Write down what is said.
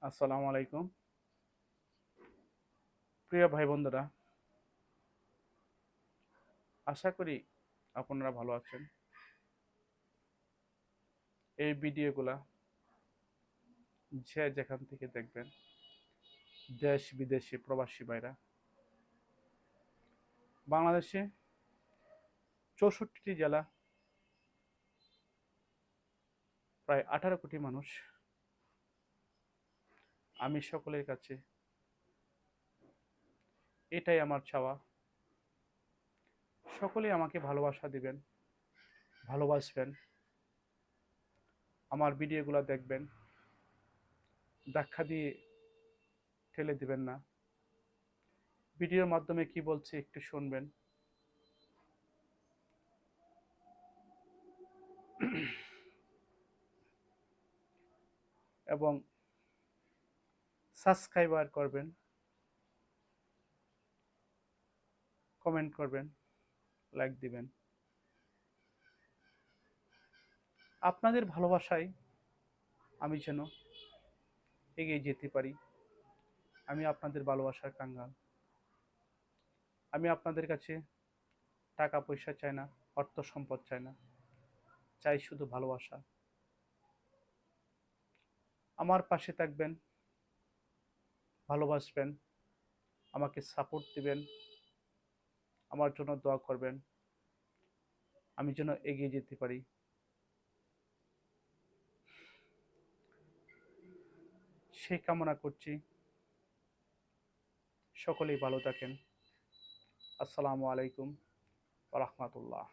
আসসালামু আলাইকুম প্রিয় ভাই বন্ধুরা, আশা করি আপনারা ভালো আছেন। এই ভিডিওগুলা যে যেখান থেকে দেখবেন, দেশ বিদেশি প্রবাসী ভাইরা, বাংলাদেশে 64টি জেলা, প্রায় 18 কোটি মানুষ। আমি সকলের কাছে এটাই আমার চাওয়া, সকলেই আমাকে ভালোবাসা দিবেন, ভালোবাসবেন, আমার ভিডিওগুলো দেখবেন, ধাক্কা দিয়ে ঠেলে দিবেন না। ভিডিওর মাধ্যমে কি বলছি একটু শুনবেন। এবং সাবস্ক্রাইবার করবেন, কমেন্ট করবেন, লাইক দিবেন। আপনাদের ভালোবাসায় আমি যেন এগিয়ে যেতে পারি। আমি আপনাদের ভালোবাসার কাঙ্গাল। আমি আপনাদের কাছে টাকা পয়সা চাই না, অর্থ সম্পদ চাই না, চাই শুধু ভালোবাসা। আমার পাশে থাকবেন, ভালোবাসবেন, আমাকে সাপোর্ট দিবেন, আমার জন্য দোয়া করবেন, আমি যেন এগিয়ে যেতে পারি। সেই কামনা করছি। সকলেই ভালো থাকেন। আসসালামু আলাইকুম ওয়া রাহমাতুল্লাহ।